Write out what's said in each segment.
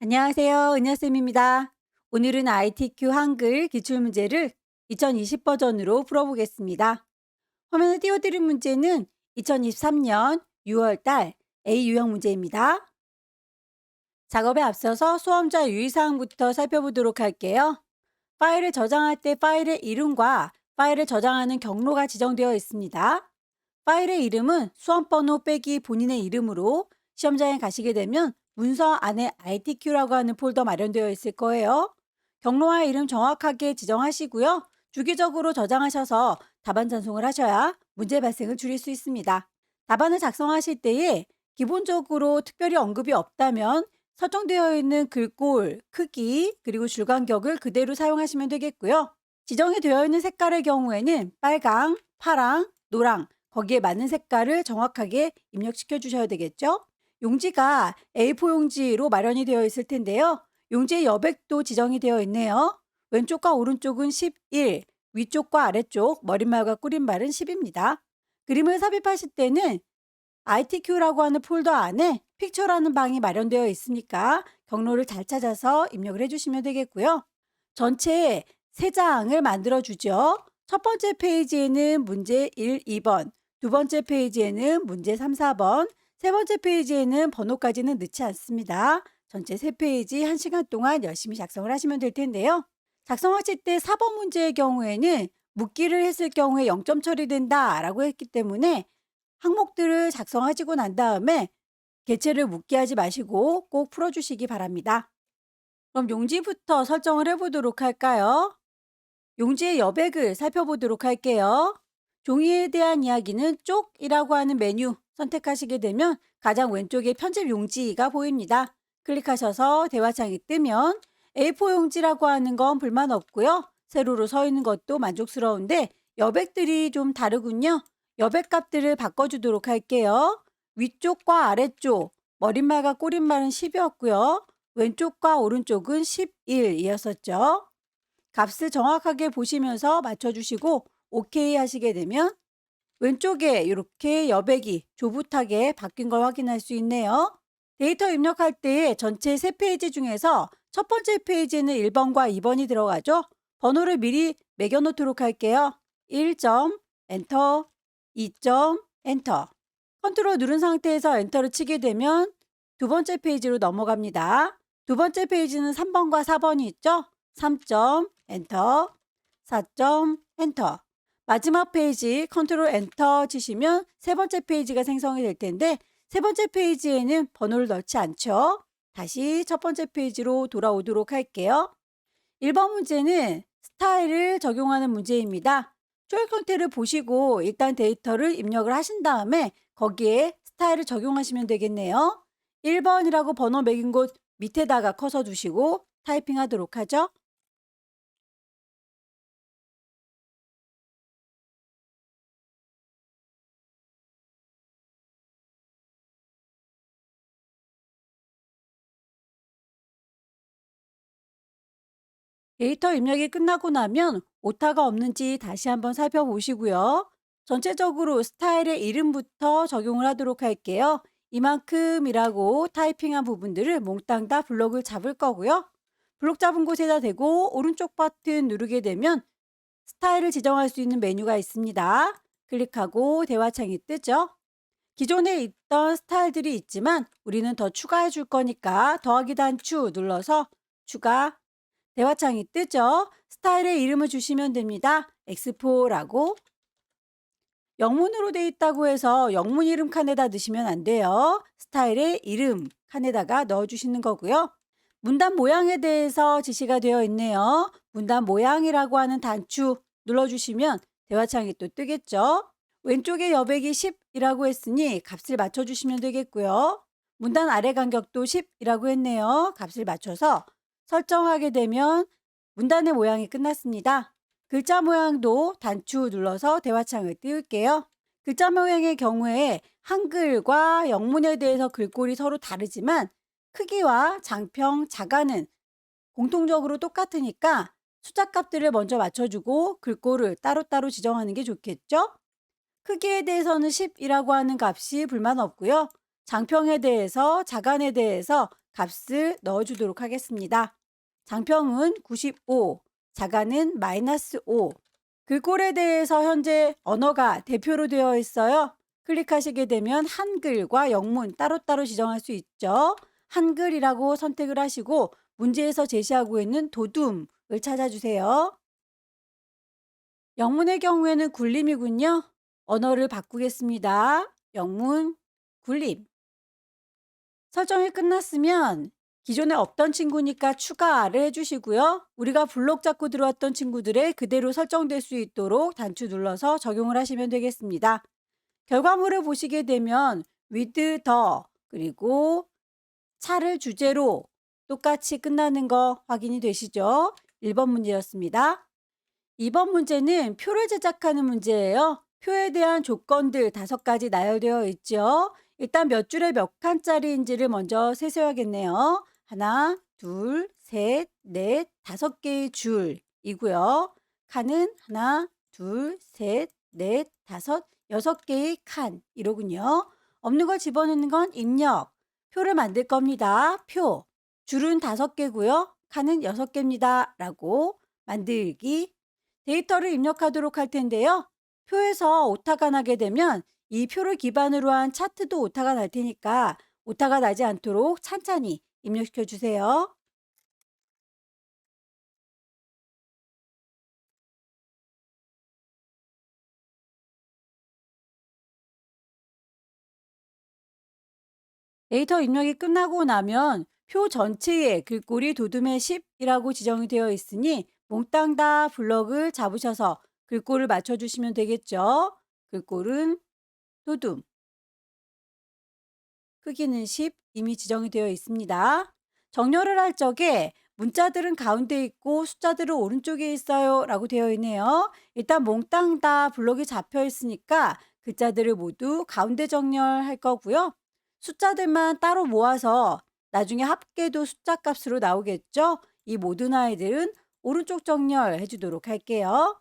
안녕하세요. 은하쌤입니다. 오늘은 ITQ 한글 기출문제를 2020 버전으로 풀어보겠습니다. 화면에 띄워드린 문제는 2023년 6월 달 A 유형 문제입니다. 작업에 앞서서 수험자 유의사항부터 살펴보도록 할게요. 파일을 저장할 때 파일의 이름과 파일을 저장하는 경로가 지정되어 있습니다. 파일의 이름은 수험번호 빼기 본인의 이름으로 시험장에 가시게 되면 문서 안에 ITQ라고 하는 폴더 마련되어 있을 거예요. 경로와 이름 정확하게 지정하시고요. 주기적으로 저장하셔서 답안 전송을 하셔야 문제 발생을 줄일 수 있습니다. 답안을 작성하실 때에 기본적으로 특별히 언급이 없다면 설정되어 있는 글꼴, 크기, 그리고 줄 간격을 그대로 사용하시면 되겠고요. 지정이 되어 있는 색깔의 경우에는 빨강, 파랑, 노랑, 거기에 맞는 색깔을 정확하게 입력시켜 주셔야 되겠죠? 용지가 A4 용지로 마련이 되어 있을 텐데요. 용지의 여백도 지정이 되어 있네요. 왼쪽과 오른쪽은 11, 위쪽과 아래쪽, 머릿말과 꾸림말은 10입니다. 그림을 삽입하실 때는 ITQ라고 하는 폴더 안에 픽처라는 방이 마련되어 있으니까 경로를 잘 찾아서 입력을 해주시면 되겠고요. 전체 3장을 만들어 주죠. 첫 번째 페이지에는 문제 1, 2번, 두 번째 페이지에는 문제 3, 4번, 세 번째 페이지에는 번호까지는 넣지 않습니다. 전체 3페이지 1시간 동안 열심히 작성을 하시면 될 텐데요. 작성하실 때 4번 문제의 경우에는 묻기를 했을 경우에 0점 처리된다 라고 했기 때문에 항목들을 작성하시고 난 다음에 개체를 묻게 하지 마시고 꼭 풀어주시기 바랍니다. 그럼 용지부터 설정을 해보도록 할까요? 용지의 여백을 살펴보도록 할게요. 종이에 대한 이야기는 쪽이라고 하는 메뉴 선택하시게 되면 가장 왼쪽에 편집 용지가 보입니다. 클릭하셔서 대화창이 뜨면 A4 용지라고 하는 건 불만 없고요. 세로로 서 있는 것도 만족스러운데 여백들이 좀 다르군요. 여백 값들을 바꿔주도록 할게요. 위쪽과 아래쪽, 머릿말과 꼬릿말은 10이었고요. 왼쪽과 오른쪽은 11이었었죠. 값을 정확하게 보시면서 맞춰주시고 OK 하시게 되면 왼쪽에 이렇게 여백이 조붓하게 바뀐 걸 확인할 수 있네요. 데이터 입력할 때 전체 3페이지 중에서 첫 번째 페이지에는 1번과 2번이 들어가죠. 번호를 미리 매겨 놓도록 할게요. 1점, 엔터, 2점, 엔터. 컨트롤 누른 상태에서 엔터를 치게 되면 두 번째 페이지로 넘어갑니다. 두 번째 페이지는 3번과 4번이 있죠. 3점, 엔터, 4점, 엔터. 마지막 페이지 컨트롤 엔터 치시면 세 번째 페이지가 생성이 될 텐데 세 번째 페이지에는 번호를 넣지 않죠. 다시 첫 번째 페이지로 돌아오도록 할게요. 1번 문제는 스타일을 적용하는 문제입니다. 초록 형태를 보시고 일단 데이터를 입력을 하신 다음에 거기에 스타일을 적용하시면 되겠네요. 1번이라고 번호 매긴 곳 밑에다가 커서 두시고 타이핑 하도록 하죠. 데이터 입력이 끝나고 나면 오타가 없는지 다시 한번 살펴보시고요. 전체적으로 스타일의 이름부터 적용을 하도록 할게요. 이만큼이라고 타이핑한 부분들을 몽땅 다 블럭을 잡을 거고요. 블록 잡은 곳에다 대고 오른쪽 버튼 누르게 되면 스타일을 지정할 수 있는 메뉴가 있습니다. 클릭하고 대화창이 뜨죠. 기존에 있던 스타일들이 있지만 우리는 더 추가해 줄 거니까 더하기 단추 눌러서 추가. 대화창이 뜨죠. 스타일의 이름을 주시면 됩니다. 엑스포라고. 영문으로 돼 있다고 해서 영문 이름 칸에다 넣으시면 안 돼요. 스타일의 이름 칸에다가 넣어주시는 거고요. 문단 모양에 대해서 지시가 되어 있네요. 문단 모양이라고 하는 단추 눌러주시면 대화창이 또 뜨겠죠. 왼쪽에 여백이 10이라고 했으니 값을 맞춰주시면 되겠고요. 문단 아래 간격도 10이라고 했네요. 값을 맞춰서 설정하게 되면 문단의 모양이 끝났습니다. 글자 모양도 단추 눌러서 대화창을 띄울게요. 글자 모양의 경우에 한글과 영문에 대해서 글꼴이 서로 다르지만 크기와 장평, 자가는 공통적으로 똑같으니까 숫자 값들을 먼저 맞춰주고 글꼴을 따로따로 지정하는 게 좋겠죠? 크기에 대해서는 10이라고 하는 값이 불만 없고요. 장평에 대해서, 자간에 대해서 값을 넣어주도록 하겠습니다. 장평은 95, 자가는 -5. 글꼴에 대해서 현재 언어가 대표로 되어 있어요. 클릭하시게 되면 한글과 영문 따로따로 지정할 수 있죠. 한글이라고 선택을 하시고 문제에서 제시하고 있는 도둠을 찾아주세요. 영문의 경우에는 굴림이군요. 언어를 바꾸겠습니다. 영문, 굴림. 설정이 끝났으면 기존에 없던 친구니까 추가를 해주시고요. 우리가 블록 잡고 들어왔던 친구들의 그대로 설정될 수 있도록 단추 눌러서 적용을 하시면 되겠습니다. 결과물을 보시게 되면 with the 그리고 차를 주제로 똑같이 끝나는 거 확인이 되시죠? 1번 문제였습니다. 2번 문제는 표를 제작하는 문제예요. 표에 대한 조건들 5가지 나열되어 있죠. 일단 몇 줄에 몇 칸짜리인지를 먼저 세세야겠네요. 하나, 둘, 셋, 넷, 5개의 줄이고요. 칸은 하나, 둘, 셋, 넷, 5, 6개의 칸 이로군요. 없는 걸 집어넣는 건 입력. 표를 만들 겁니다. 표. 줄은 5개고요. 칸은 6개입니다. 라고 만들기. 데이터를 입력하도록 할 텐데요. 표에서 오타가 나게 되면 이 표를 기반으로 한 차트도 오타가 날 테니까 오타가 나지 않도록 찬찬히 입력시켜 주세요. 데이터 입력이 끝나고 나면 표 전체에 글꼴이 도둠의 10이라고 지정이 되어 있으니 몽땅 다 블럭을 잡으셔서 글꼴을 맞춰주시면 되겠죠. 글꼴은 도둠, 크기는 10 이미 지정이 되어 있습니다. 정렬을 할 적에 문자들은 가운데 있고 숫자들은 오른쪽에 있어요 라고 되어 있네요. 일단 몽땅 다 블록이 잡혀 있으니까 글자들을 모두 가운데 정렬할 거고요. 숫자들만 따로 모아서 나중에 합계도 숫자 값으로 나오겠죠. 이 모든 아이들은 오른쪽 정렬해 주도록 할게요.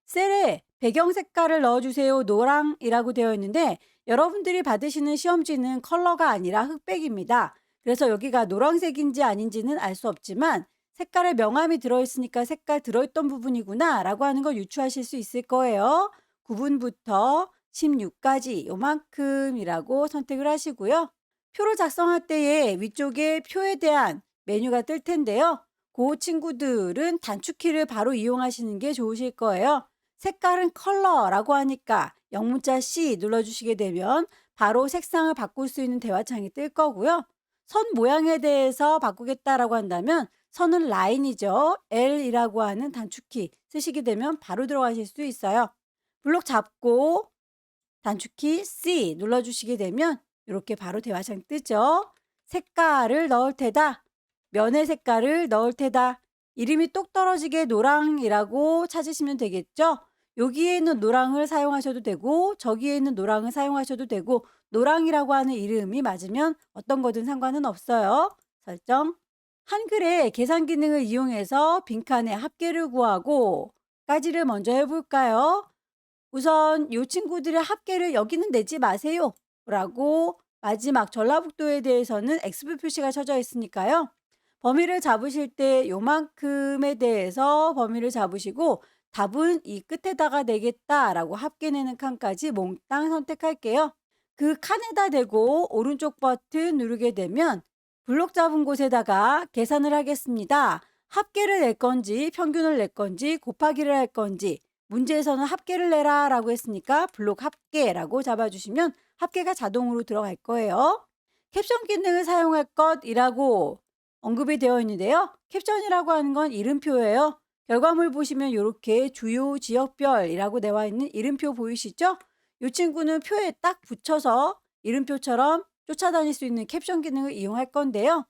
셀에 배경 색깔을 넣어주세요. 노랑이라고 되어 있는데 여러분들이 받으시는 시험지는 컬러가 아니라 흑백입니다. 그래서 여기가 노란색인지 아닌지는 알 수 없지만 색깔에 명암이 들어있으니까 색깔 들어있던 부분이구나 라고 하는 걸 유추하실 수 있을 거예요. 9분부터 16까지 요만큼이라고 선택을 하시고요. 표를 작성할 때에 위쪽에 표에 대한 메뉴가 뜰 텐데요. 그 친구들은 단축키를 바로 이용하시는 게 좋으실 거예요. 색깔은 컬러라고 하니까 영문자 C 눌러주시게 되면 바로 색상을 바꿀 수 있는 대화창이 뜰 거고요. 선 모양에 대해서 바꾸겠다라고 한다면 선은 라인이죠. L이라고 하는 단축키 쓰시게 되면 바로 들어가실 수 있어요. 블록 잡고 단축키 C 눌러주시게 되면 이렇게 바로 대화창 뜨죠. 색깔을 넣을 테다. 면의 색깔을 넣을 테다. 이름이 똑 떨어지게 노랑이라고 찾으시면 되겠죠. 여기에 있는 노랑을 사용하셔도 되고 저기에 있는 노랑을 사용하셔도 되고 노랑이라고 하는 이름이 맞으면 어떤 거든 상관은 없어요. 설정. 한글의 계산 기능을 이용해서 빈칸에 합계를 구하고 까지를 먼저 해볼까요? 우선 이 친구들의 합계를 여기는 내지 마세요 라고 마지막 전라북도에 대해서는 X표 표시가 쳐져 있으니까요. 범위를 잡으실 때 요만큼에 대해서 범위를 잡으시고 답은 이 끝에다가 내겠다라고 합계내는 칸까지 몽땅 선택할게요. 그 칸에다 대고 오른쪽 버튼 누르게 되면 블록 잡은 곳에다가 계산을 하겠습니다. 합계를 낼 건지 평균을 낼 건지 곱하기를 할 건지 문제에서는 합계를 내라 라고 했으니까 블록 합계라고 잡아주시면 합계가 자동으로 들어갈 거예요. 캡션 기능을 사용할 것이라고 언급이 되어 있는데요. 캡션이라고 하는 건 이름표예요. 결과물 보시면 이렇게 주요 지역별이라고 되어 있는 이름표 보이시죠? 이 친구는 표에 딱 붙여서 이름표처럼 쫓아다닐 수 있는 캡션 기능을 이용할 건데요.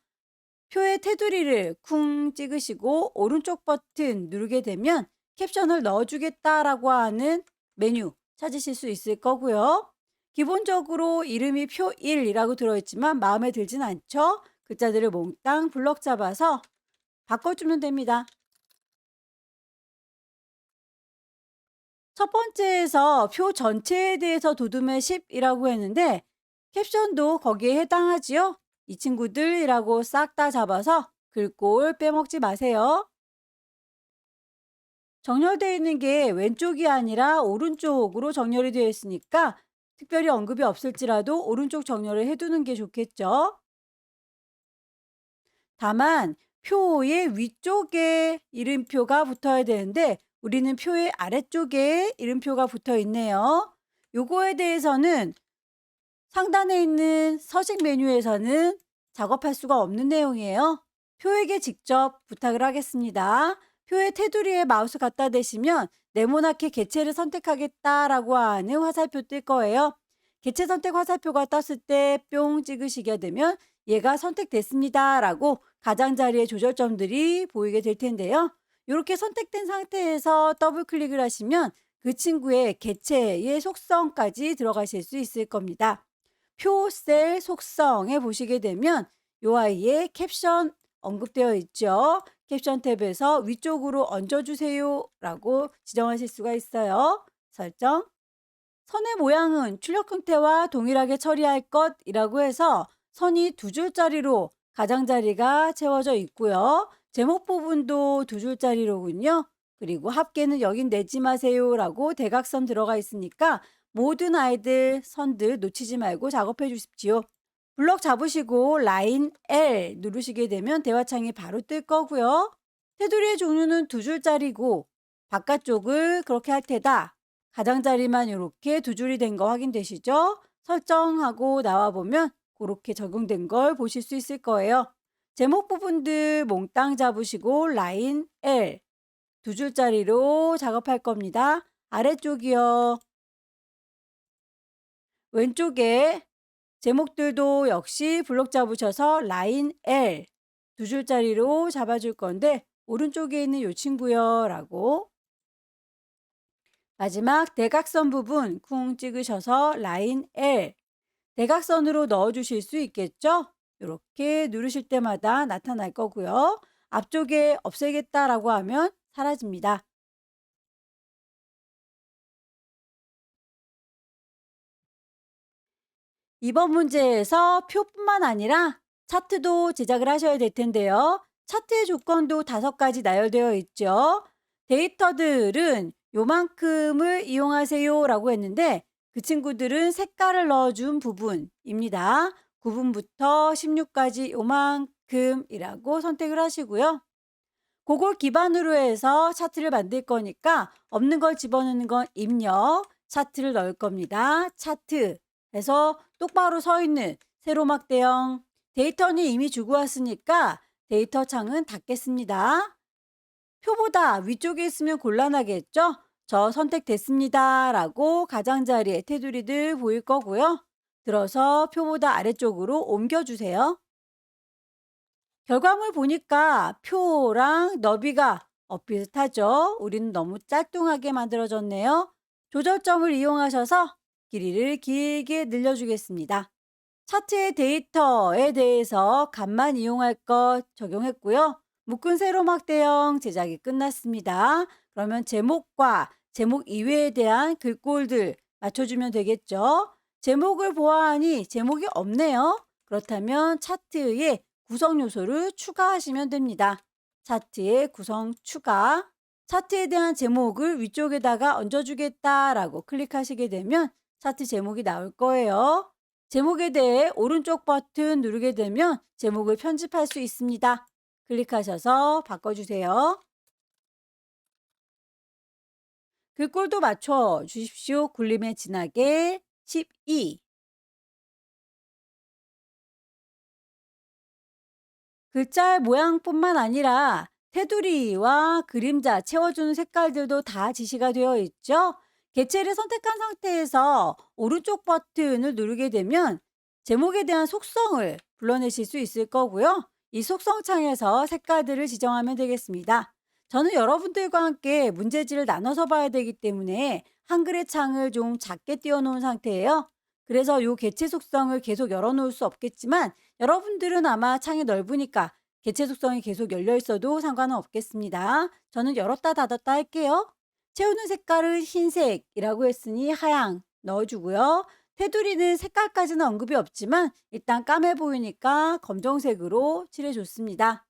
표의 테두리를 쿵 찍으시고 오른쪽 버튼 누르게 되면 캡션을 넣어주겠다라고 하는 메뉴 찾으실 수 있을 거고요. 기본적으로 이름이 표 1이라고 들어있지만 마음에 들진 않죠? 글자들을 몽땅 블럭 잡아서 바꿔주면 됩니다. 첫 번째에서 표 전체에 대해서 도둠의 10이라고 했는데 캡션도 거기에 해당하지요? 이 친구들이라고 싹 다 잡아서 글꼴 빼먹지 마세요. 정렬되어 있는 게 왼쪽이 아니라 오른쪽으로 정렬이 되어 있으니까 특별히 언급이 없을지라도 오른쪽 정렬을 해두는 게 좋겠죠. 다만 표의 위쪽에 이름표가 붙어야 되는데 우리는 표의 아래쪽에 이름표가 붙어 있네요. 요거에 대해서는 상단에 있는 서식 메뉴에서는 작업할 수가 없는 내용이에요. 표에게 직접 부탁을 하겠습니다. 표의 테두리에 마우스 갖다 대시면 네모나게 개체를 선택하겠다라고 하는 화살표 뜰 거예요. 개체 선택 화살표가 떴을 때 뿅 찍으시게 되면 얘가 선택됐습니다라고 가장자리의 조절점들이 보이게 될 텐데요. 이렇게 선택된 상태에서 더블 클릭을 하시면 그 친구의 개체의 속성까지 들어가실 수 있을 겁니다. 표셀 속성에 보시게 되면 요 아이의 캡션 언급되어 있죠. 캡션 탭에서 위쪽으로 얹어주세요 라고 지정하실 수가 있어요. 설정. 선의 모양은 출력 형태와 동일하게 처리할 것이라고 해서 선이 두 줄짜리로 가장자리가 채워져 있고요. 제목 부분도 두 줄짜리로군요. 그리고 합계는 여긴 내지 마세요라고 대각선 들어가 있으니까 모든 아이들 선들 놓치지 말고 작업해 주십시오. 블럭 잡으시고 라인 L 누르시게 되면 대화창이 바로 뜰 거고요. 테두리의 종류는 두 줄짜리고 바깥쪽을 그렇게 할 테다. 가장자리만 이렇게 두 줄이 된 거 확인되시죠? 설정하고 나와보면 그렇게 적용된 걸 보실 수 있을 거예요. 제목 부분들 몽땅 잡으시고 라인 L 두 줄짜리로 작업할 겁니다. 아래쪽이요. 왼쪽에 제목들도 역시 블록 잡으셔서 라인 L 두 줄짜리로 잡아줄 건데 오른쪽에 있는 요 친구요 라고 마지막 대각선 부분 쿵 찍으셔서 라인 L 대각선으로 넣어 주실 수 있겠죠? 이렇게 누르실 때마다 나타날 거고요. 앞쪽에 없애겠다라고 하면 사라집니다. 이번 문제에서 표뿐만 아니라 차트도 제작을 하셔야 될 텐데요. 차트의 조건도 5가지 나열되어 있죠. 데이터들은 요만큼을 이용하세요 라고 했는데 그 친구들은 색깔을 넣어준 부분입니다. 9분부터 16까지 요만큼이라고 선택을 하시고요. 그걸 기반으로 해서 차트를 만들 거니까 없는 걸 집어넣는 건 입력, 차트를 넣을 겁니다. 차트 해서 똑바로 서 있는 세로막 대형 데이터는 이미 주고 왔으니까 데이터 창은 닫겠습니다. 표보다 위쪽에 있으면 곤란하겠죠? 저 선택됐습니다 라고 가장자리에 테두리들 보일 거고요. 들어서 표보다 아래쪽으로 옮겨주세요. 결과물 보니까 표랑 너비가 비슷하죠? 우리는 너무 짤뚱하게 만들어졌네요. 조절점을 이용하셔서 길이를 길게 늘려주겠습니다. 차트의 데이터에 대해서 값만 이용할 것 적용했고요. 묶은 세로막 대형 제작이 끝났습니다. 그러면 제목과 제목 이외에 대한 글꼴들 맞춰주면 되겠죠? 제목을 보아하니 제목이 없네요. 그렇다면 차트에 구성 요소를 추가하시면 됩니다. 차트의 구성 추가. 차트에 대한 제목을 위쪽에다가 얹어주겠다라고 클릭하시게 되면 차트 제목이 나올 거예요. 제목에 대해 오른쪽 버튼 누르게 되면 제목을 편집할 수 있습니다. 클릭하셔서 바꿔주세요. 글꼴도 맞춰 주십시오. 굴림에 진하게 12. 글자의 모양뿐만 아니라 테두리와 그림자 채워주는 색깔들도 다 지시가 되어 있죠. 개체를 선택한 상태에서 오른쪽 버튼을 누르게 되면 제목에 대한 속성을 불러내실 수 있을 거고요. 이 속성 창에서 색깔들을 지정하면 되겠습니다. 저는 여러분들과 함께 문제지를 나눠서 봐야 되기 때문에 한글의 창을 좀 작게 띄워놓은 상태예요. 그래서 이 개체 속성을 계속 열어놓을 수 없겠지만 여러분들은 아마 창이 넓으니까 개체 속성이 계속 열려 있어도 상관은 없겠습니다. 저는 열었다 닫았다 할게요. 채우는 색깔을 흰색이라고 했으니 하양 넣어주고요. 테두리는 색깔까지는 언급이 없지만 일단 까매 보이니까 검정색으로 칠해줬습니다.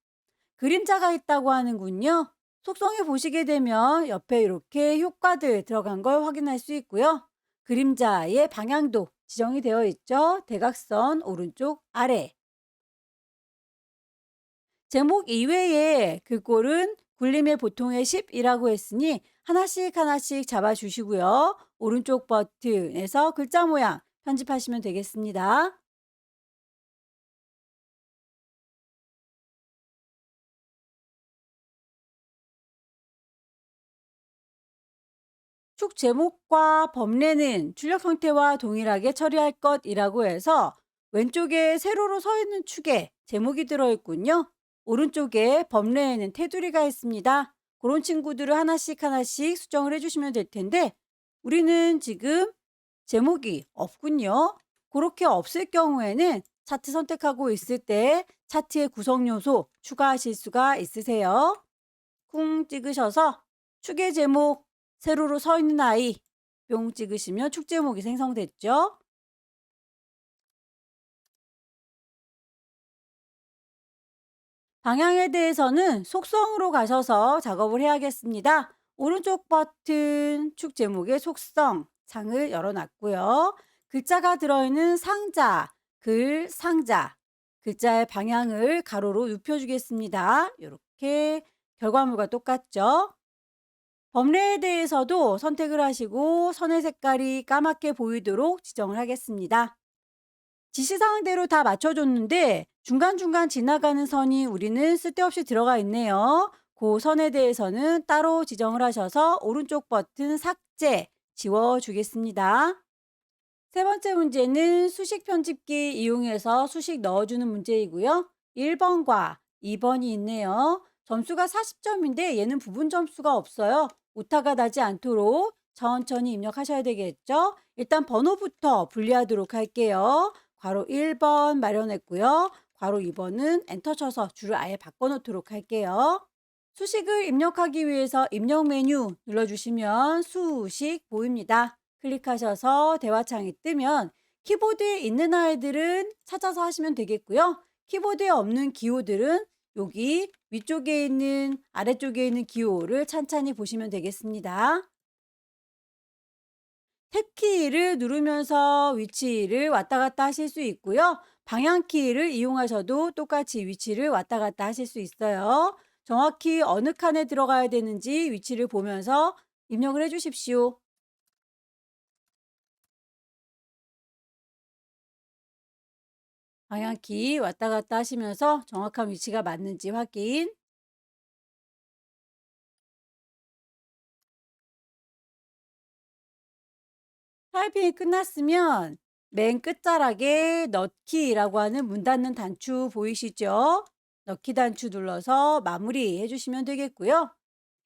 그림자가 있다고 하는군요. 속성에 보시게 되면 옆에 이렇게 효과들 들어간 걸 확인할 수 있고요. 그림자의 방향도 지정이 되어 있죠. 대각선 오른쪽 아래. 제목 이외에 글꼴은 굴림의 보통의 10이라고 했으니 하나씩 하나씩 잡아주시고요. 오른쪽 버튼에서 글자 모양 편집하시면 되겠습니다. 축 제목과 범례는 출력 형태와 동일하게 처리할 것이라고 해서 왼쪽에 세로로 서 있는 축에 제목이 들어있군요. 오른쪽에 범례에는 테두리가 있습니다. 그런 친구들을 하나씩 하나씩 수정을 해주시면 될 텐데 우리는 지금 제목이 없군요. 그렇게 없을 경우에는 차트 선택하고 있을 때 차트의 구성 요소 추가하실 수가 있으세요. 쿵 찍으셔서 축의 제목 세로로 서 있는 아이 뿅 찍으시면 축 제목이 생성됐죠. 방향에 대해서는 속성으로 가셔서 작업을 해야겠습니다. 오른쪽 버튼 축 제목의 속성 창을 열어놨고요. 글자가 들어있는 상자, 글 상자, 글자의 방향을 가로로 눕혀주겠습니다. 이렇게 결과물과 똑같죠. 범례에 대해서도 선택을 하시고 선의 색깔이 까맣게 보이도록 지정을 하겠습니다. 지시사항대로 다 맞춰줬는데 중간중간 지나가는 선이 우리는 쓸데없이 들어가 있네요. 그 선에 대해서는 따로 지정을 하셔서 오른쪽 버튼 삭제 지워주겠습니다. 세 번째 문제는 수식 편집기 이용해서 수식 넣어주는 문제이고요. 1번과 2번이 있네요. 점수가 40점인데 얘는 부분 점수가 없어요. 오타가 나지 않도록 천천히 입력하셔야 되겠죠. 일단 번호부터 분리하도록 할게요. 괄호 1번 마련했고요. 괄호 2번은 엔터 쳐서 줄을 아예 바꿔놓도록 할게요. 수식을 입력하기 위해서 입력 메뉴 눌러주시면 수식 보입니다. 클릭하셔서 대화창이 뜨면 키보드에 있는 아이들은 찾아서 하시면 되겠고요. 키보드에 없는 기호들은 여기 위쪽에 있는 아래쪽에 있는 기호를 찬찬히 보시면 되겠습니다. 탭키를 누르면서 위치를 왔다 갔다 하실 수 있고요. 방향키를 이용하셔도 똑같이 위치를 왔다 갔다 하실 수 있어요. 정확히 어느 칸에 들어가야 되는지 위치를 보면서 입력을 해 주십시오. 방향키 왔다 갔다 하시면서 정확한 위치가 맞는지 확인. 타이핑이 끝났으면 맨 끝자락에 넣기라고 하는 문 닫는 단추 보이시죠? 넣기 단추 눌러서 마무리해 주시면 되겠고요.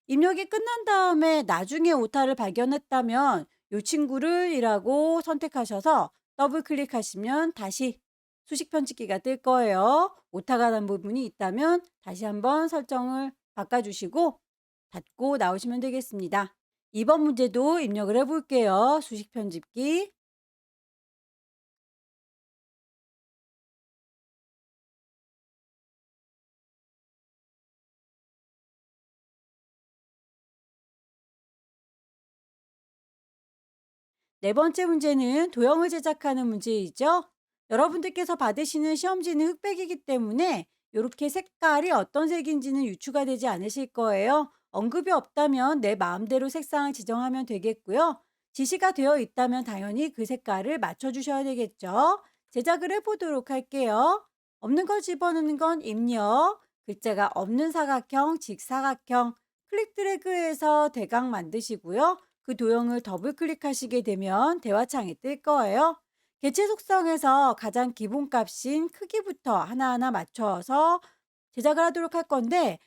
입력이 끝난 다음에 나중에 오타를 발견했다면 이 친구를 이라고 선택하셔서 더블 클릭하시면 다시 수식 편집기가 뜰 거예요. 오타가 난 부분이 있다면 다시 한번 설정을 바꿔주시고 닫고 나오시면 되겠습니다. 2번 문제도 입력을 해볼게요. 수식 편집기. 네 번째 문제는 도형을 제작하는 문제이죠. 여러분들께서 받으시는 시험지는 흑백이기 때문에 이렇게 색깔이 어떤 색인지는 유추가 되지 않으실 거예요. 언급이 없다면 내 마음대로 색상을 지정하면 되겠고요. 지시가 되어 있다면 당연히 그 색깔을 맞춰주셔야 되겠죠. 제작을 해보도록 할게요. 없는 걸 집어넣는 건 입력, 글자가 없는 사각형, 직사각형, 클릭 드래그해서 대각 만드시고요. 그 도형을 더블 클릭하시게 되면 대화창이 뜰 거예요. 개체 속성에서 가장 기본 값인 크기부터 하나하나 맞춰서 제작을 하도록 할 건데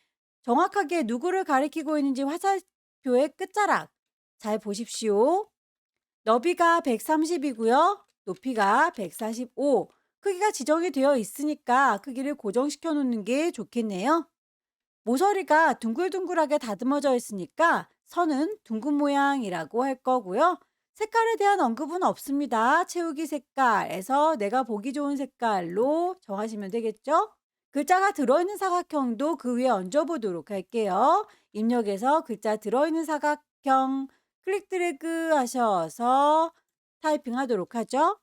정확하게 누구를 가리키고 있는지 화살표의 끝자락 잘 보십시오. 너비가 130이고요. 높이가 145. 크기가 지정이 되어 있으니까 크기를 고정시켜 놓는 게 좋겠네요. 모서리가 둥글둥글하게 다듬어져 있으니까 선은 둥근 모양이라고 할 거고요. 색깔에 대한 언급은 없습니다. 채우기 색깔에서 내가 보기 좋은 색깔로 정하시면 되겠죠? 글자가 들어있는 사각형도 그 위에 얹어보도록 할게요. 입력해서 글자 들어있는 사각형 클릭 드래그 하셔서 타이핑하도록 하죠.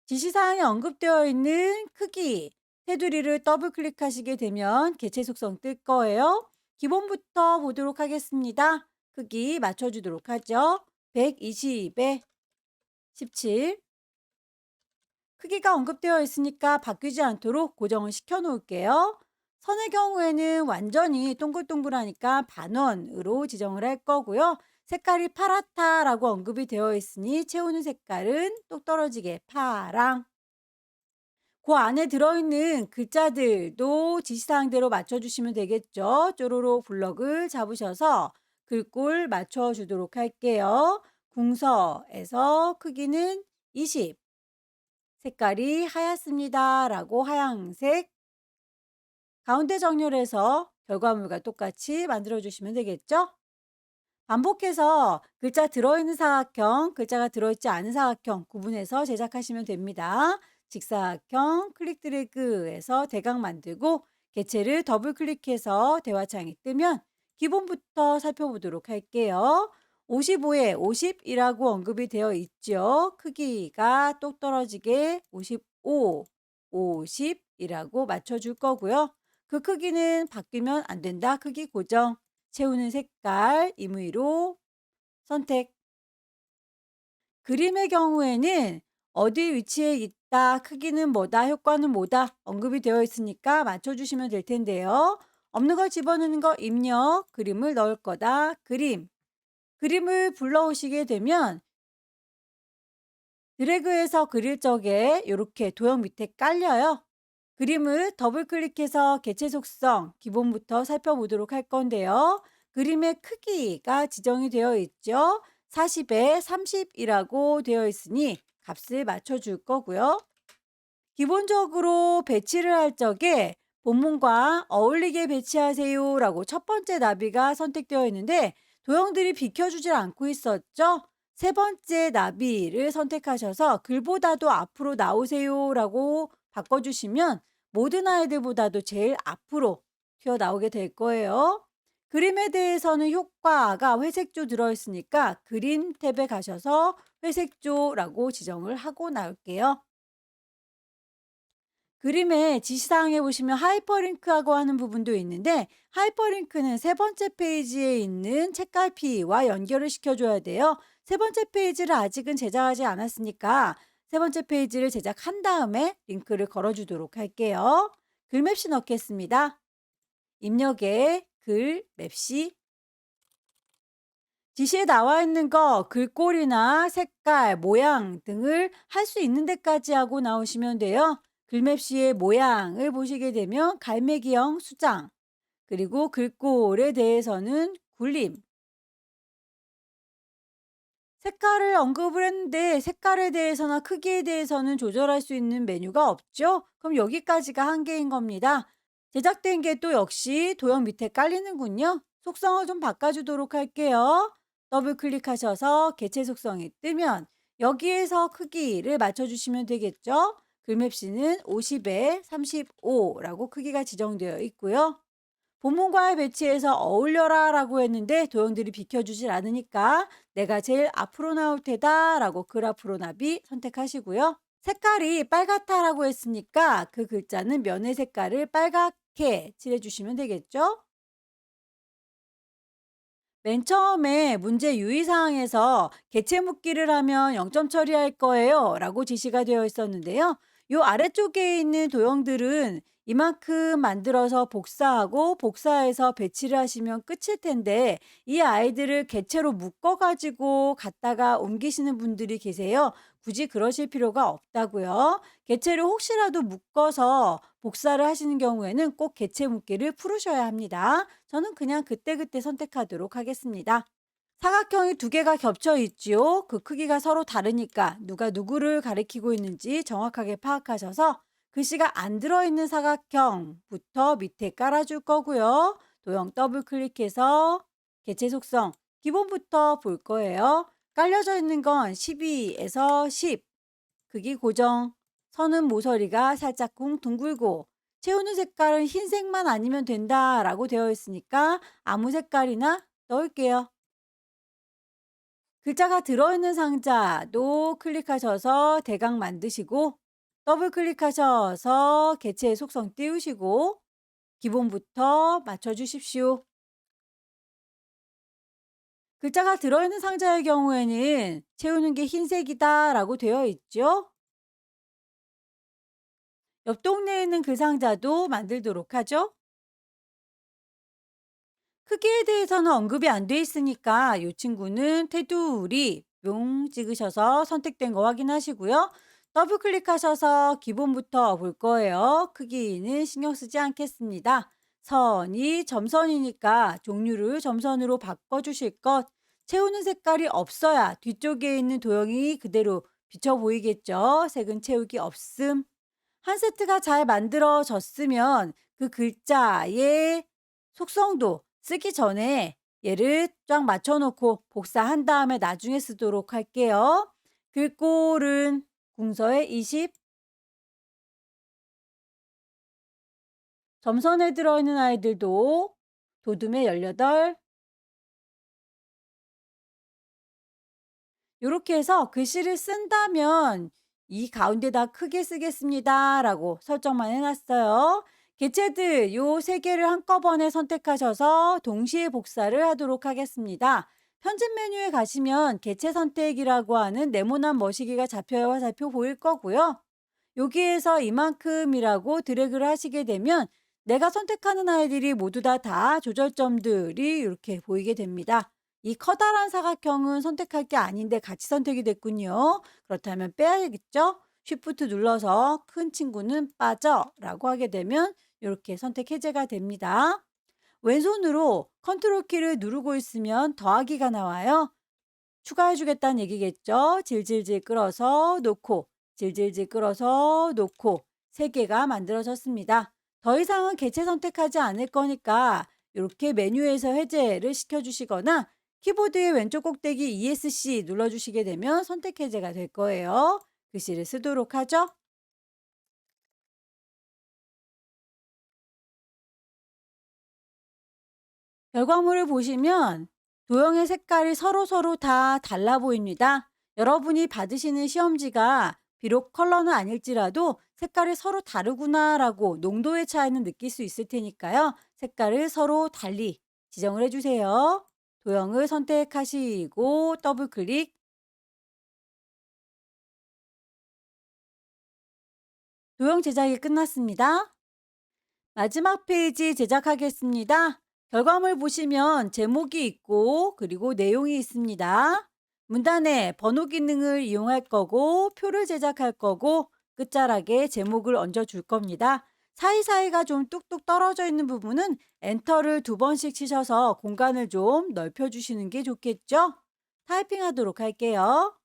지시사항에 언급되어 있는 크기, 테두리를 더블 클릭하시게 되면 개체 속성 뜰 거예요. 기본부터 보도록 하겠습니다. 크기 맞춰주도록 하죠. 120에 17. 크기가 언급되어 있으니까 바뀌지 않도록 고정을 시켜 놓을게요. 선의 경우에는 완전히 동글동글하니까 반원으로 지정을 할 거고요. 색깔이 파랗다라고 언급이 되어 있으니 채우는 색깔은 똑 떨어지게 파랑. 그 안에 들어있는 글자들도 지시사항대로 맞춰주시면 되겠죠. 쪼로록 블럭을 잡으셔서 글꼴 맞춰주도록 할게요. 궁서에서 크기는 20, 색깔이 하얗습니다 라고 하얀색, 가운데 정렬해서 결과물과 똑같이 만들어주시면 되겠죠. 반복해서 글자 들어있는 사각형, 글자가 들어있지 않은 사각형 구분해서 제작하시면 됩니다. 직사각형 클릭 드래그해서 대각 만들고 개체를 더블 클릭해서 대화창이 뜨면 기본부터 살펴보도록 할게요. 55에 50이라고 언급이 되어 있죠. 크기가 똑 떨어지게 55, 50이라고 맞춰줄 거고요. 그 크기는 바뀌면 안 된다. 크기 고정. 채우는 색깔 임의로 선택. 그림의 경우에는 어디 위치에 있다, 크기는 뭐다, 효과는 뭐다 언급이 되어 있으니까 맞춰주시면 될 텐데요. 없는 걸 집어넣는 거 입력, 그림을 넣을 거다, 그림. 그림을 불러오시게 되면 드래그해서 그릴 적에 이렇게 도형 밑에 깔려요. 그림을 더블 클릭해서 개체 속성 기본부터 살펴보도록 할 건데요. 그림의 크기가 지정이 되어 있죠. 40에 30이라고 되어 있으니 값을 맞춰줄 거고요. 기본적으로 배치를 할 적에 본문과 어울리게 배치하세요 라고 첫 번째 나비가 선택되어 있는데 도형들이 비켜주질 않고 있었죠. 세 번째 나비를 선택하셔서 글보다도 앞으로 나오세요 라고 바꿔주시면 모든 아이들보다도 제일 앞으로 튀어나오게 될 거예요. 그림에 대해서는 효과가 회색조 들어있으니까 그림 탭에 가셔서 회색조라고 지정을 하고 나올게요. 그림의 지시사항에 보시면 하이퍼링크하고 하는 부분도 있는데 하이퍼링크는 세 번째 페이지에 있는 책갈피와 연결을 시켜줘야 돼요. 세 번째 페이지를 아직은 제작하지 않았으니까 세 번째 페이지를 제작한 다음에 링크를 걸어주도록 할게요. 글맵시 넣겠습니다. 입력에 글맵시. 지시에 나와 있는 거 글꼴이나 색깔, 모양 등을 할 수 있는 데까지 하고 나오시면 돼요. 글맵시의 모양을 보시게 되면 갈매기형 수장, 그리고 글꼴에 대해서는 굴림. 색깔을 언급을 했는데 색깔에 대해서나 크기에 대해서는 조절할 수 있는 메뉴가 없죠? 그럼 여기까지가 한계인 겁니다. 제작된 게 또 역시 도형 밑에 깔리는군요. 속성을 좀 바꿔주도록 할게요. 더블 클릭하셔서 개체 속성이 뜨면 여기에서 크기를 맞춰주시면 되겠죠? 글맵시는 50에 35라고 크기가 지정되어 있고요. 본문과의 배치에서 어울려라 라고 했는데 도형들이 비켜주질 않으니까 내가 제일 앞으로 나올 테다 라고 글 앞으로 나비 선택하시고요. 색깔이 빨갛다라고 했으니까 그 글자는 면의 색깔을 빨갛게 칠해주시면 되겠죠? 맨 처음에 문제 유의사항에서 개체 묻기를 하면 0점 처리할 거예요 라고 지시가 되어 있었는데요. 요 아래쪽에 있는 도형들은 이만큼 만들어서 복사하고 복사해서 배치를 하시면 끝일 텐데 이 아이들을 개체로 묶어가지고 갖다가 옮기시는 분들이 계세요. 굳이 그러실 필요가 없다고요. 개체를 혹시라도 묶어서 복사를 하시는 경우에는 꼭 개체 묶기를 풀으셔야 합니다. 저는 그냥 그때그때 선택하도록 하겠습니다. 사각형이 두 개가 겹쳐 있지요. 그 크기가 서로 다르니까 누가 누구를 가리키고 있는지 정확하게 파악하셔서 글씨가 안 들어있는 사각형부터 밑에 깔아줄 거고요. 도형 더블 클릭해서 개체 속성 기본부터 볼 거예요. 깔려져 있는 건 12에서 10. 크기 고정. 선은 모서리가 살짝 둥글고 채우는 색깔은 흰색만 아니면 된다라고 되어 있으니까 아무 색깔이나 넣을게요. 글자가 들어있는 상자도 클릭하셔서 대강 만드시고 더블 클릭하셔서 개체의 속성 띄우시고 기본부터 맞춰주십시오. 글자가 들어있는 상자의 경우에는 채우는 게 흰색이다 라고 되어 있죠. 옆 동네에 있는 그 상자도 만들도록 하죠. 크기에 대해서는 언급이 안 돼 있으니까 이 친구는 테두리 뿅 찍으셔서 선택된 거 확인하시고요. 더블 클릭하셔서 기본부터 볼 거예요. 크기는 신경 쓰지 않겠습니다. 선이 점선이니까 종류를 점선으로 바꿔주실 것. 채우는 색깔이 없어야 뒤쪽에 있는 도형이 그대로 비쳐 보이겠죠. 색은 채우기 없음. 한 세트가 잘 만들어졌으면 그 글자의 속성도 쓰기 전에 얘를 쫙 맞춰놓고 복사한 다음에 나중에 쓰도록 할게요. 글꼴은 궁서에 20, 점선에 들어있는 아이들도 도둠에 18, 이렇게 해서 글씨를 쓴다면 이 가운데다 크게 쓰겠습니다 라고 설정만 해놨어요. 개체들 요 세 개를 한꺼번에 선택하셔서 동시에 복사를 하도록 하겠습니다. 편집 메뉴에 가시면 개체 선택이라고 하는 네모난 머시기가 잡혀야 잡혀 보일 거고요. 여기에서 이만큼이라고 드래그를 하시게 되면 내가 선택하는 아이들이 모두 다 조절점들이 이렇게 보이게 됩니다. 이 커다란 사각형은 선택할 게 아닌데 같이 선택이 됐군요. 그렇다면 빼야겠죠? 쉬프트 눌러서 큰 친구는 빠져 라고 하게 되면 이렇게 선택 해제가 됩니다. 왼손으로 컨트롤 키를 누르고 있으면 더하기가 나와요. 추가해 주겠다는 얘기겠죠? 질질질 끌어서 놓고 질질질 끌어서 놓고 3개가 만들어졌습니다. 더 이상은 개체 선택하지 않을 거니까 이렇게 메뉴에서 해제를 시켜주시거나 키보드의 왼쪽 꼭대기 ESC 눌러주시게 되면 선택 해제가 될 거예요. 글씨를 쓰도록 하죠. 결과물을 보시면 도형의 색깔이 서로서로 다 달라 보입니다. 여러분이 받으시는 시험지가 비록 컬러는 아닐지라도 색깔이 서로 다르구나라고 농도의 차이는 느낄 수 있을 테니까요. 색깔을 서로 달리 지정을 해주세요. 도형을 선택하시고 더블 클릭. 도형 제작이 끝났습니다. 마지막 페이지 제작하겠습니다. 결과물 보시면 제목이 있고 그리고 내용이 있습니다. 문단에 번호 기능을 이용할 거고 표를 제작할 거고 끝자락에 제목을 얹어 줄 겁니다. 사이사이가 좀 뚝뚝 떨어져 있는 부분은 엔터를 2번씩 치셔서 공간을 좀 넓혀 주시는 게 좋겠죠? 타이핑 하도록 할게요.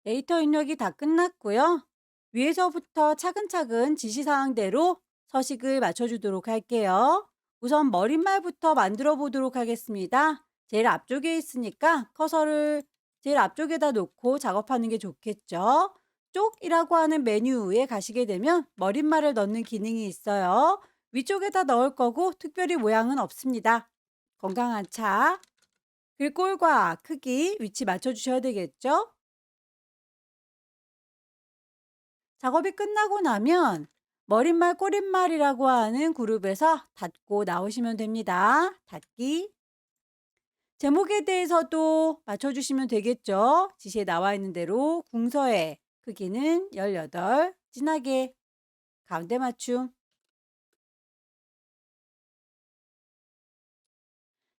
데이터 입력이 다 끝났고요. 위에서부터 차근차근 지시사항대로 서식을 맞춰주도록 할게요. 우선 머릿말부터 만들어 보도록 하겠습니다. 제일 앞쪽에 있으니까 커서를 제일 앞쪽에다 놓고 작업하는 게 좋겠죠. 쪽이라고 하는 메뉴에 가시게 되면 머릿말을 넣는 기능이 있어요. 위쪽에다 넣을 거고 특별히 모양은 없습니다. 건강한 차. 글꼴과 크기, 위치 맞춰주셔야 되겠죠? 작업이 끝나고 나면 머릿말, 꼬릿말이라고 하는 그룹에서 닫고 나오시면 됩니다. 닫기. 제목에 대해서도 맞춰주시면 되겠죠? 지시에 나와 있는 대로 궁서의 크기는 18, 진하게 가운데 맞춤.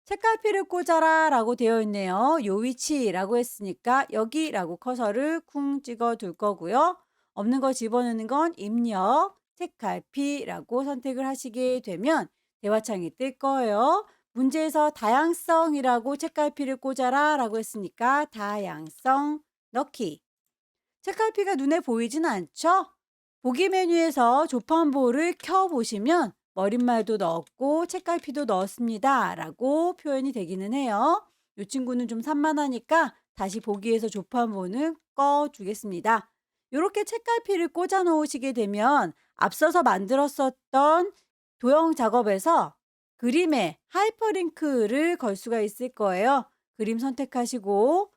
책갈피를 꽂아라 라고 되어 있네요. 요 위치라고 했으니까 여기라고 커서를 쿵 찍어 둘 거고요. 없는 거 집어넣는 건 입력, 책갈피라고 선택을 하시게 되면 대화창이 뜰 거예요. 문제에서 다양성이라고 책갈피를 꽂아라 라고 했으니까 다양성 넣기. 책갈피가 눈에 보이진 않죠? 보기 메뉴에서 조판보를 켜보시면 머릿말도 넣었고 책갈피도 넣었습니다 라고 표현이 되기는 해요. 이 친구는 좀 산만하니까 다시 보기에서 조판보는 꺼주겠습니다. 이렇게 책갈피를 꽂아 놓으시게 되면 앞서서 만들었었던 도형 작업에서 그림에 하이퍼링크를 걸 수가 있을 거예요. 그림 선택하시고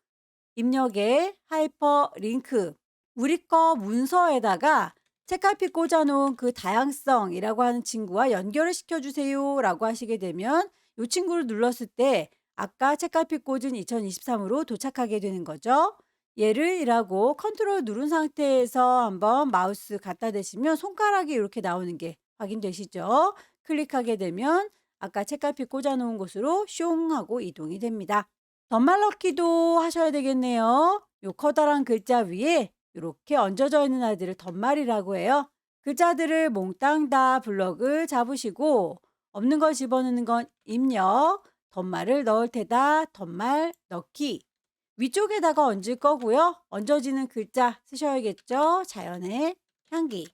입력에 하이퍼링크 우리 거 문서에다가 책갈피 꽂아 놓은 그 다양성이라고 하는 친구와 연결을 시켜주세요 라고 하시게 되면 이 친구를 눌렀을 때 아까 책갈피 꽂은 2023으로 도착하게 되는 거죠. 얘를 일하고 컨트롤 누른 상태에서 한번 마우스 갖다 대시면 손가락이 이렇게 나오는 게 확인되시죠? 클릭하게 되면 아까 책갈피 꽂아 놓은 곳으로 숑 하고 이동이 됩니다. 덧말 넣기도 하셔야 되겠네요. 요 커다란 글자 위에 이렇게 얹어져 있는 아이들을 덧말이라고 해요. 글자들을 몽땅 다 블럭을 잡으시고 없는 걸 집어넣는 건 입력, 덧말을 넣을 테다 덧말 넣기. 위쪽에다가 얹을 거고요. 얹어지는 글자 쓰셔야겠죠. 자연의 향기.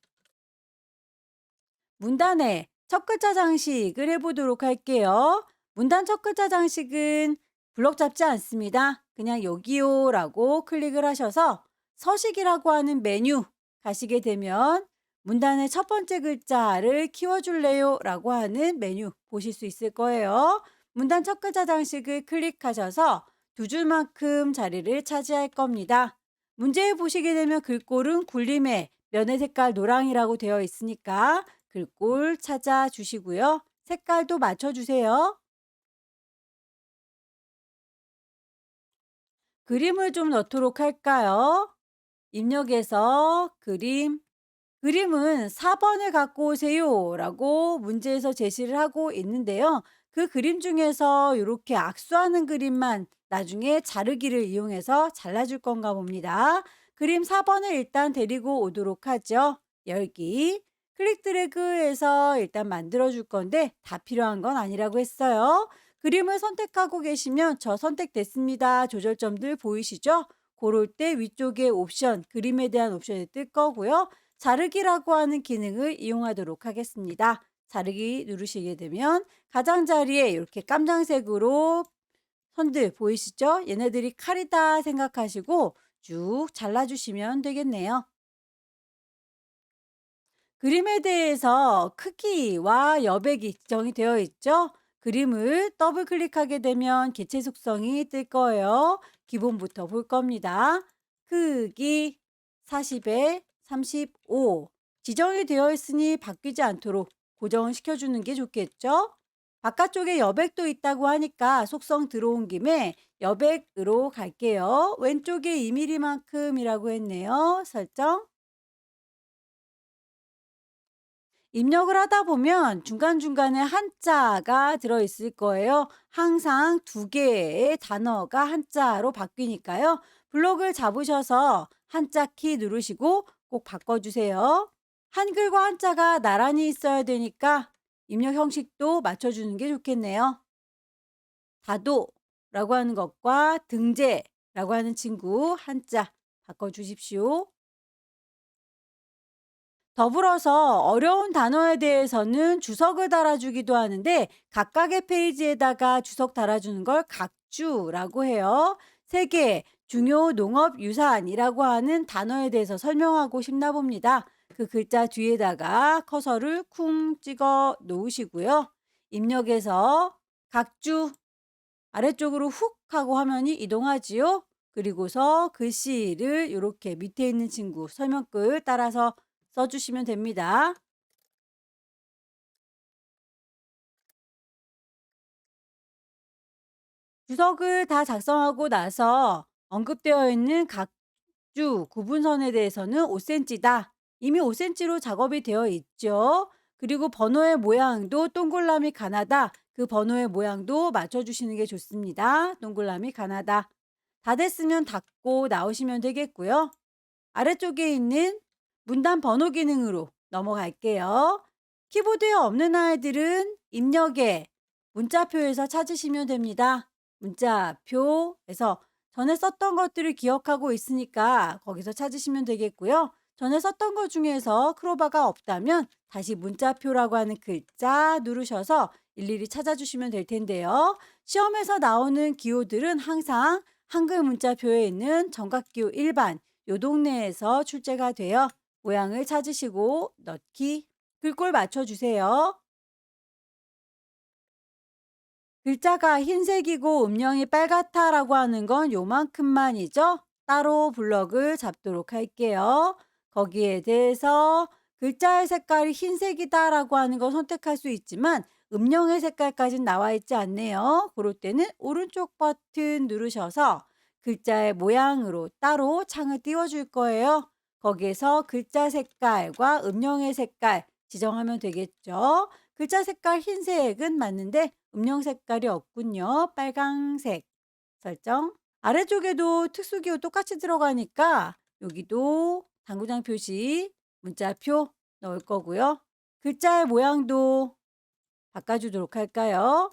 문단에 첫 글자 장식을 해보도록 할게요. 문단 첫 글자 장식은 블럭 잡지 않습니다. 그냥 여기요라고 클릭을 하셔서 서식이라고 하는 메뉴 가시게 되면 문단의 첫 번째 글자를 키워줄래요? 라고 하는 메뉴 보실 수 있을 거예요. 문단 첫 글자 장식을 클릭하셔서 두 줄만큼 자리를 차지할 겁니다. 문제에 보시게 되면 글꼴은 굴림에 면의 색깔 노랑이라고 되어 있으니까 글꼴 찾아주시고요. 색깔도 맞춰주세요. 그림을 좀 넣도록 할까요? 입력에서 그림, 그림은 4번을 갖고 오세요 라고 문제에서 제시를 하고 있는데요. 그 그림 중에서 이렇게 악수하는 그림만 나중에 자르기를 이용해서 잘라줄 건가 봅니다. 그림 4번을 일단 데리고 오도록 하죠. 열기. 클릭 드래그해서 일단 만들어 줄 건데 다 필요한 건 아니라고 했어요. 그림을 선택하고 계시면 저 선택됐습니다. 조절점들 보이시죠? 고를 때 위쪽에 옵션, 그림에 대한 옵션이 뜰 거고요. 자르기라고 하는 기능을 이용하도록 하겠습니다. 자르기 누르시게 되면 가장자리에 이렇게 깜장색으로 선들 보이시죠? 얘네들이 칼이다 생각하시고 쭉 잘라주시면 되겠네요. 그림에 대해서 크기와 여백이 지정이 되어 있죠? 그림을 더블 클릭하게 되면 개체 속성이 뜰 거예요. 기본부터 볼 겁니다. 크기 40에 35 지정이 되어 있으니 바뀌지 않도록 고정을 시켜주는 게 좋겠죠? 바깥쪽에 여백도 있다고 하니까 속성 들어온 김에 여백으로 갈게요. 왼쪽에 2mm만큼이라고 했네요. 설정. 입력을 하다 보면 중간중간에 한자가 들어있을 거예요. 항상 두 개의 단어가 한자로 바뀌니까요. 블록을 잡으셔서 한자 키 누르시고 꼭 바꿔주세요. 한글과 한자가 나란히 있어야 되니까 입력 형식도 맞춰주는 게 좋겠네요. 다도라고 하는 것과 등재라고 하는 친구 한자 바꿔주십시오. 더불어서 어려운 단어에 대해서는 주석을 달아주기도 하는데 각각의 페이지에다가 주석 달아주는 걸 각주라고 해요. 세계 중요 농업 유산이라고 하는 단어에 대해서 설명하고 싶나 봅니다. 그 글자 뒤에다가 커서를 쿵 찍어 놓으시고요. 입력해서 각주 아래쪽으로 훅 하고 화면이 이동하지요. 그리고서 글씨를 이렇게 밑에 있는 친구 설명글 따라서 써주시면 됩니다. 주석을 다 작성하고 나서 언급되어 있는 각 주 구분선에 대해서는 5cm다. 이미 5cm로 작업이 되어 있죠. 그리고 번호의 모양도 동그라미 가나다. 그 번호의 모양도 맞춰주시는 게 좋습니다. 동그라미 가나다. 다 됐으면 닫고 나오시면 되겠고요. 아래쪽에 있는 문단 번호 기능으로 넘어갈게요. 키보드에 없는 아이들은 입력에 문자표에서 찾으시면 됩니다. 문자표에서 전에 썼던 것들을 기억하고 있으니까 거기서 찾으시면 되겠고요. 전에 썼던 것 중에서 크로바가 없다면 다시 문자표라고 하는 글자 누르셔서 일일이 찾아주시면 될 텐데요. 시험에서 나오는 기호들은 항상 한글 문자표에 있는 정각기호 일반 요 동네에서 출제가 되어 모양을 찾으시고 넣기, 글꼴 맞춰주세요. 글자가 흰색이고 음영이 빨갛다라고 하는 건 요만큼만이죠. 따로 블럭을 잡도록 할게요. 거기에 대해서 글자의 색깔이 흰색이다라고 하는 거 선택할 수 있지만 음영의 색깔까지는 나와 있지 않네요. 그럴 때는 오른쪽 버튼 누르셔서 글자의 모양으로 따로 창을 띄워줄 거예요. 거기에서 글자 색깔과 음영의 색깔 지정하면 되겠죠. 글자 색깔 흰색은 맞는데 음영 색깔이 없군요. 빨강색 설정. 아래쪽에도 특수기호 똑같이 들어가니까 여기도 당구장 표시, 문자표 넣을 거고요. 글자의 모양도 바꿔주도록 할까요?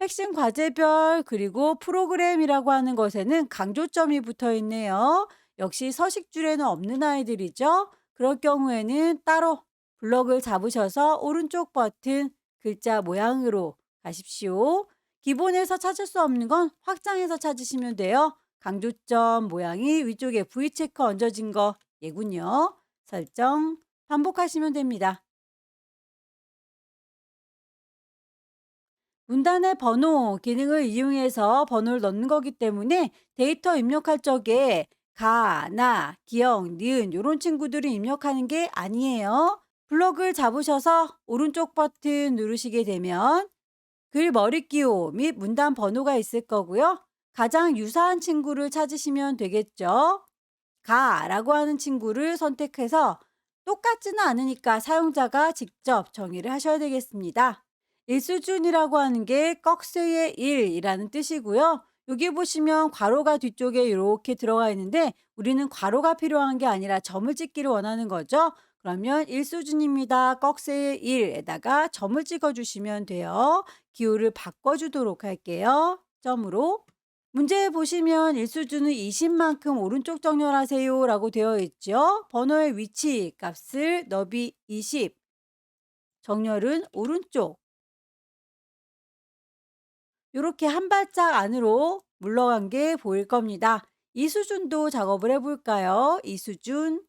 핵심 과제별 그리고 프로그램이라고 하는 것에는 강조점이 붙어 있네요. 역시 서식줄에는 없는 아이들이죠. 그럴 경우에는 따로 블럭을 잡으셔서 오른쪽 버튼 글자 모양으로 가십시오. 기본에서 찾을 수 없는 건 확장해서 찾으시면 돼요. 강조점 모양이 위쪽에 V체크 얹어진 거 예군요. 설정 반복하시면 됩니다. 문단의 번호 기능을 이용해서 번호를 넣는 거기 때문에 데이터 입력할 적에 가, 나, 기억, 니은 이런 친구들을 입력하는 게 아니에요. 블럭을 잡으셔서 오른쪽 버튼 누르시게 되면 글 머리 기호 및 문단 번호가 있을 거고요. 가장 유사한 친구를 찾으시면 되겠죠. 가라고 하는 친구를 선택해서 똑같지는 않으니까 사용자가 직접 정의를 하셔야 되겠습니다. 일수준이라고 하는 게 꺽쇠의 일이라는 뜻이고요. 여기 보시면 괄호가 뒤쪽에 이렇게 들어가 있는데 우리는 괄호가 필요한 게 아니라 점을 찍기를 원하는 거죠. 그러면 일수준입니다. 꺽쇠의 일에다가 점을 찍어 주시면 돼요. 기호를 바꿔주도록 할게요. 점으로. 문제 보시면 일수준은 20만큼 오른쪽 정렬하세요 라고 되어 있죠. 번호의 위치 값을 너비 20, 정렬은 오른쪽. 이렇게 한 발짝 안으로 물러간 게 보일 겁니다. 이 수준도 작업을 해볼까요? 이 수준,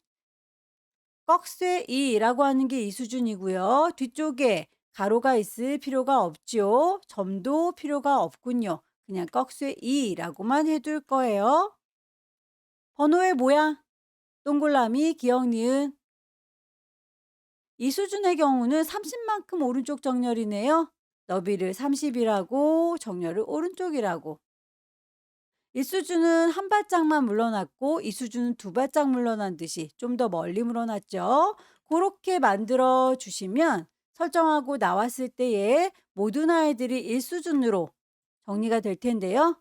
꺽쇠 2라고 하는 게 이 수준이고요. 뒤쪽에 가로가 있을 필요가 없죠. 점도 필요가 없군요. 그냥 꺽쇠 2라고만 해둘 거예요. 번호의 모양, 동글라미, 기억, 니은. 이 수준의 경우는 30만큼 오른쪽 정렬이네요. 너비를 30이라고 정렬을 오른쪽이라고. 이 수준은 한 발짝만 물러났고 이 수준은 두 발짝 물러난 듯이 좀 더 멀리 물러났죠. 그렇게 만들어 주시면 설정하고 나왔을 때에 모든 아이들이 1수준으로 정리가 될 텐데요.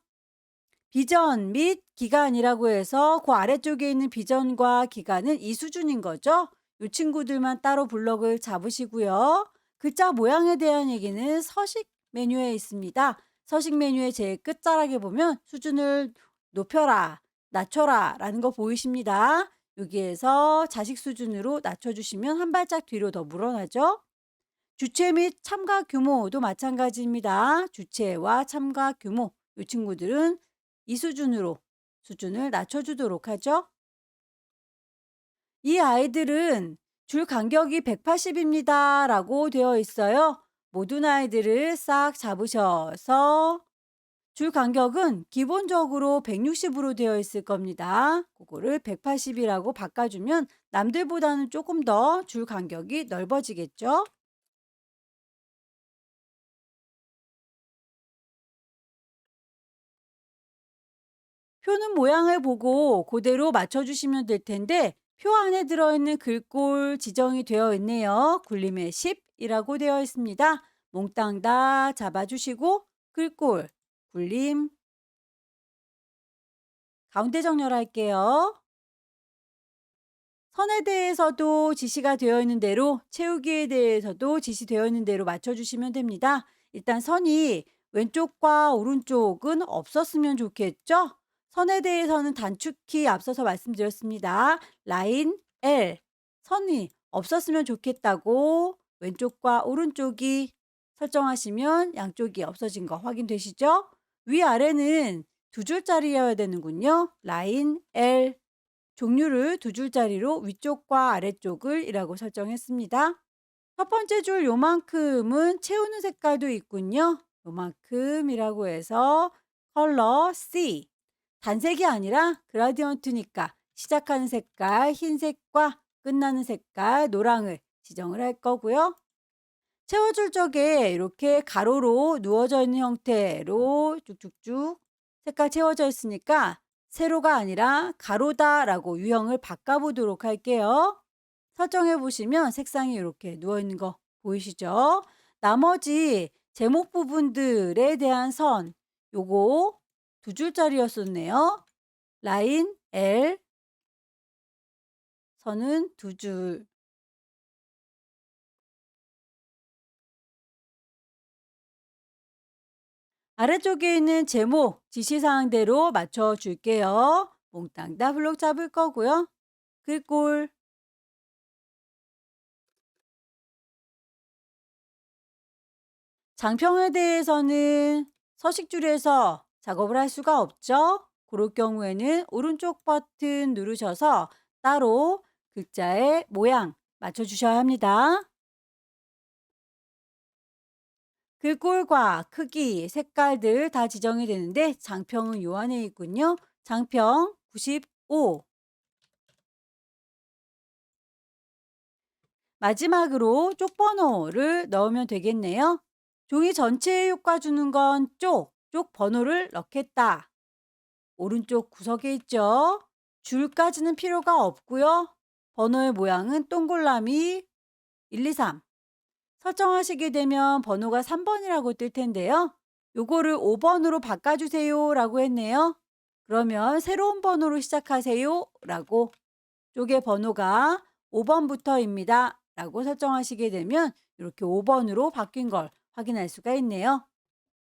비전 및 기간이라고 해서 그 아래쪽에 있는 비전과 기간은 이 수준인 거죠. 이 친구들만 따로 블럭을 잡으시고요. 글자 모양에 대한 얘기는 서식 메뉴에 있습니다. 서식 메뉴의 제일 끝자락에 보면 수준을 높여라, 낮춰라 라는 거 보이십니다. 여기에서 자식 수준으로 낮춰주시면 한 발짝 뒤로 더 물러나죠. 주체 및 참가 규모도 마찬가지입니다. 주체와 참가 규모, 이 친구들은 이 수준으로 수준을 낮춰주도록 하죠. 이 아이들은 줄 간격이 180입니다. 라고 되어 있어요. 모든 아이들을 싹 잡으셔서 줄 간격은 기본적으로 160으로 되어 있을 겁니다. 그거를 180이라고 바꿔주면 남들보다는 조금 더 줄 간격이 넓어지겠죠? 표는 모양을 보고 그대로 맞춰주시면 될 텐데 표 안에 들어있는 글꼴 지정이 되어 있네요. 굴림의 10이라고 되어 있습니다. 몽땅 다 잡아주시고 글꼴, 굴림, 가운데 정렬할게요. 선에 대해서도 지시가 되어 있는 대로 채우기에 대해서도 지시되어 있는 대로 맞춰주시면 됩니다. 일단 선이 왼쪽과 오른쪽은 없었으면 좋겠죠? 선에 대해서는 단축키 앞서서 말씀드렸습니다. 라인 L 선이 없었으면 좋겠다고 왼쪽과 오른쪽이 설정하시면 양쪽이 없어진 거 확인되시죠? 위아래는 두 줄짜리여야 되는군요. 라인 L 종류를 두 줄짜리로 위쪽과 아래쪽을 이라고 설정했습니다. 첫 번째 줄 요만큼은 채우는 색깔도 있군요. 요만큼이라고 해서 컬러 C. 단색이 아니라 그라디언트니까 시작하는 색깔 흰색과 끝나는 색깔 노랑을 지정을 할 거고요. 채워줄 적에 이렇게 가로로 누워져 있는 형태로 쭉쭉쭉 색깔 채워져 있으니까 세로가 아니라 가로다라고 유형을 바꿔보도록 할게요. 설정해 보시면 색상이 이렇게 누워 있는 거 보이시죠? 나머지 제목 부분들에 대한 선 요거 두 줄짜리였었네요. 라인 L 선은 두 줄. 아래쪽에 있는 제목 지시사항대로 맞춰 줄게요. 몽땅 다 블록 잡을 거고요. 글꼴 장평에 대해서는 서식줄에서 작업을 할 수가 없죠. 그럴 경우에는 오른쪽 버튼 누르셔서 따로 글자의 모양 맞춰 주셔야 합니다. 글꼴과 크기, 색깔들 다 지정이 되는데 장평은 요 안에 있군요. 장평 95. 마지막으로 쪽번호를 넣으면 되겠네요. 종이 전체에 효과 주는 건 쪽 번호를 넣겠다. 오른쪽 구석에 있죠. 줄까지는 필요가 없고요. 번호의 모양은 동그라미 1, 2, 3. 설정하시게 되면 번호가 3번이라고 뜰 텐데요. 요거를 5번으로 바꿔주세요 라고 했네요. 그러면 새로운 번호로 시작하세요 라고 쪽의 번호가 5번부터입니다 라고 설정하시게 되면 이렇게 5번으로 바뀐 걸 확인할 수가 있네요.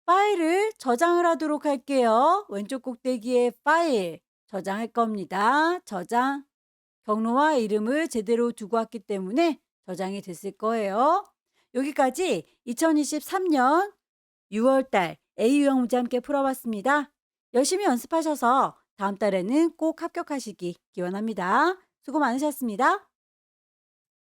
파일을 저장을 하도록 할게요. 왼쪽 꼭대기에 파일 저장할 겁니다. 저장. 경로와 이름을 제대로 두고 왔기 때문에 저장이 됐을 거예요. 여기까지 2023년 6월 달 A유형 문제 함께 풀어봤습니다. 열심히 연습하셔서 다음 달에는 꼭 합격하시기 기원합니다. 수고 많으셨습니다.